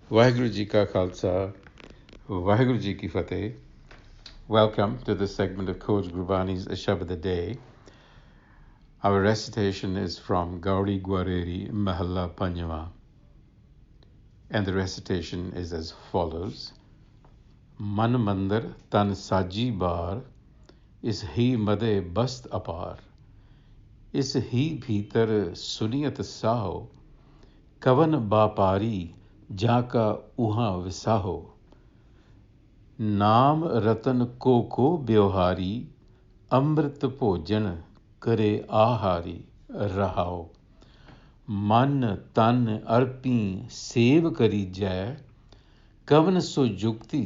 Waheguru Ji Ka Khalsa, Waheguru Ji Ki Fateh. Welcome to this segment of Coach Gurbani's a-sabad-a-day. Our recitation is from Gauri Gwareri Mahalla Panjava. And the recitation is as follows. Man Mandar tan Sajhi bar, is hi made bast apar. Is hi bhitar suniyat saho, kavan bapari jaka uha visaho. नाम रतन को ब्योहारी अमृत भोजन करे आहारी रहाओ मन तन Arpi save करी जय कवन सो जुक्ति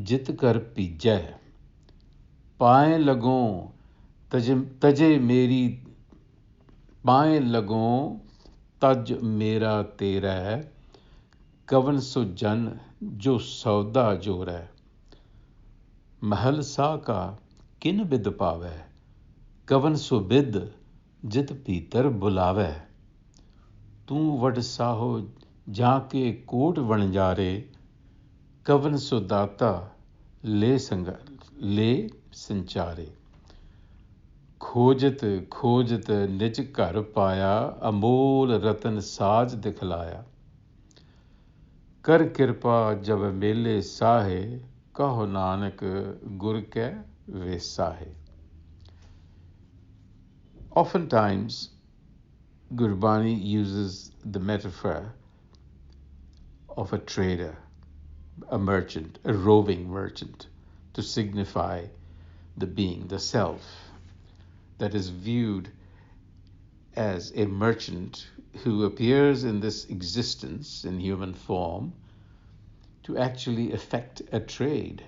जित कर पीजै पाए लगों तजे मेरी पाए लगों तज मेरा तेरा कवन सो जन जो सौदा जोरै महल सा का किन बिद पावै कवन सो बिद जित भीतर बुलावै तू वड साहो जाके कोट वणजारे कवन सो दाता ले संचारे खोजत खोजत निज घर पाया अमोल रतन साज दिखलाया कर कृपा जब मेले साहे कहो नानक गुर कै वेसाहे. Oftentimes, Gurbani uses the metaphor of a trader, a merchant, a roving merchant, to signify the being, the self, that is viewed as a merchant who appears in this existence in human form to actually effect a trade.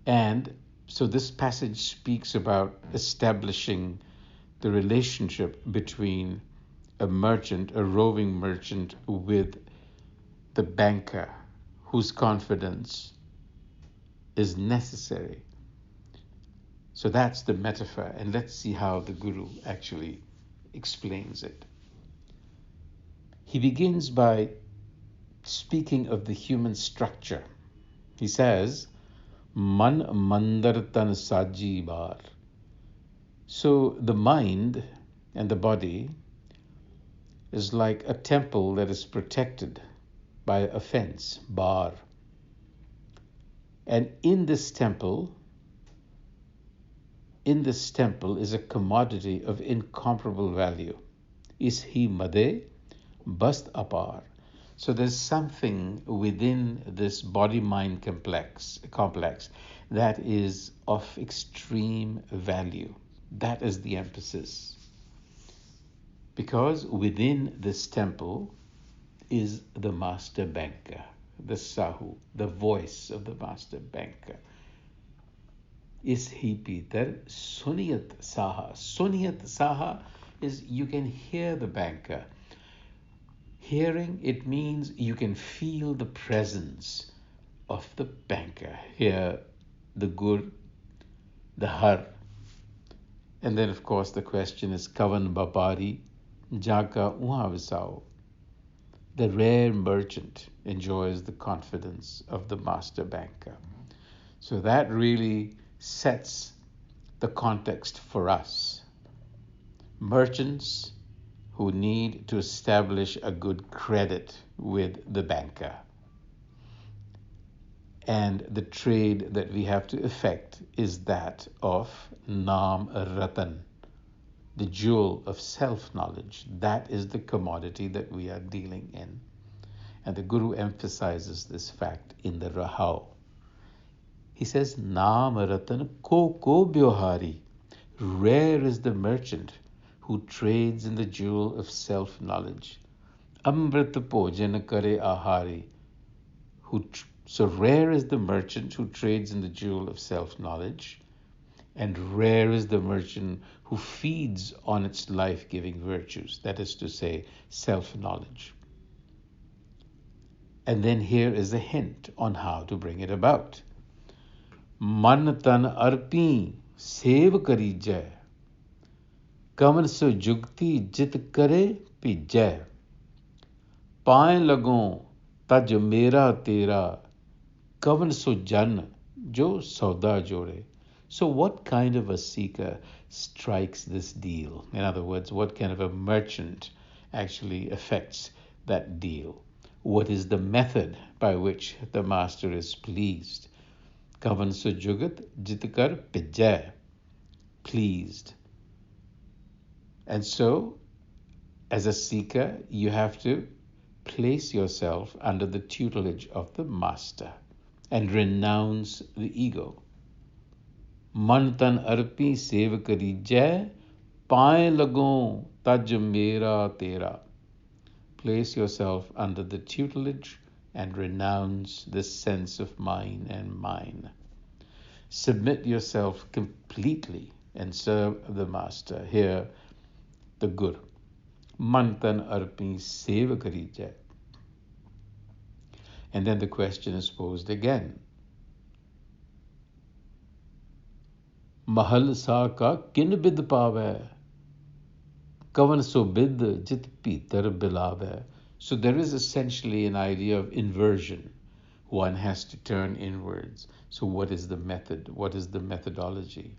And so this passage speaks about establishing the relationship between a merchant, a roving merchant, with the banker whose confidence is necessary. So that's the metaphor, and let's see how the Guru actually explains it. He begins by speaking of the human structure. He says, Man mandar tan Sajhi bar. So the mind and the body is like a temple that is protected by a fence, bar. And in this temple is a commodity of incomparable value. Is he made bast apar. So there's something within this body-mind complex that is of extreme value. That is the emphasis. Because within this temple is the master banker, the Sahu, the voice of the master banker. Is he Peter Suniyat Saha. Suniyat Saha is you can hear the banker. Hearing, it means you can feel the presence of the banker. Hear the gur, the har. And then, of course, the question is kavan bapari jaka uha visao. The rare merchant enjoys the confidence of the master banker. So that really sets the context for us. Merchants who need to establish a good credit with the banker. And the trade that we have to effect is that of Nam Ratan, the jewel of self-knowledge. That is the commodity that we are dealing in. And the Guru emphasizes this fact in the Rahao. He says, Nam Ratan ko byohari. Rare is the merchant who trades in the jewel of self-knowledge. Amrit bhojan kare ahari. So rare is the merchant who trades in the jewel of self-knowledge, and rare is the merchant who feeds on its life-giving virtues, that is to say, self-knowledge. And then here is a hint on how to bring it about. Man tan arpi sev kari jai. Kavan so jugti jit kare pijai. पाए लगों तज मेरा तेरा कवन सो जन जो सौदा जोड़े. So what kind of a seeker strikes this deal? In other words, what kind of a merchant actually affects that deal? What is the method by which the master is pleased? Kavan so jugat jitkar pijay, pleased. And so, as a seeker, you have to place yourself under the tutelage of the master and renounce the ego. मन तन Arpi save करी जय पाए लगों तज मेरा तेरा. Place yourself under the tutelage and renounce this sense of mine and mine. Submit yourself completely and serve the master. Here, the Guru. Man tan arpi seva kari jai. And then the question is posed again. Mahal sa ka kin bid paave, kavan so bid jit pitar bilave. So there is essentially an idea of inversion. One has to turn inwards. So what is the method? What is the methodology?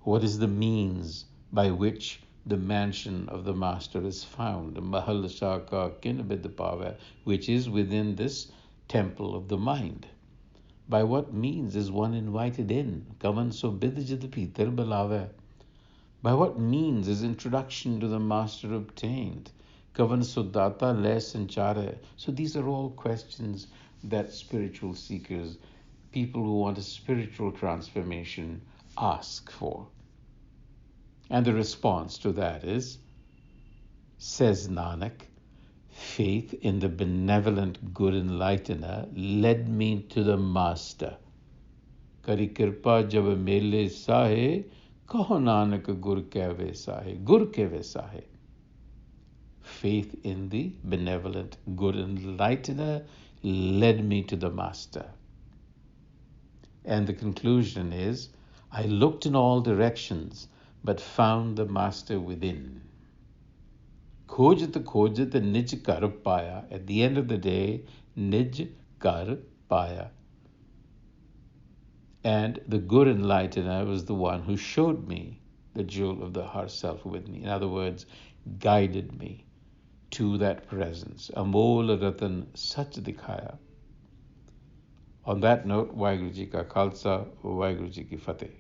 What is the means by which the mansion of the master is found? Mahal sa ka kin bid paave, which is within this temple of the mind. By what means is one invited in? Kavan so bidjit pitar balave. By what means is introduction to the master obtained? Kavan so data le sanchare. So these are all questions that spiritual seekers, people who want a spiritual transformation, ask for. And the response to that is, says Nanak, faith in the benevolent good enlightener led me to the master. Kari kirpa jab mele sahe, kaho nanak gur kehve sahe, gur kehve sahe. Faith in the benevolent good enlightener led me to the master. And the conclusion is, I looked in all directions, but found the master within. Khojat nij kar paya. At the end of the day, nij kar paya. And the good enlightener was the one who showed me the jewel of the heart self with me. In other words, guided me to that presence. Amol Ratan Sach Dikhaya. On that note, Waheguru Ji Ka Khalsa, Waheguru Ji Ki Fateh.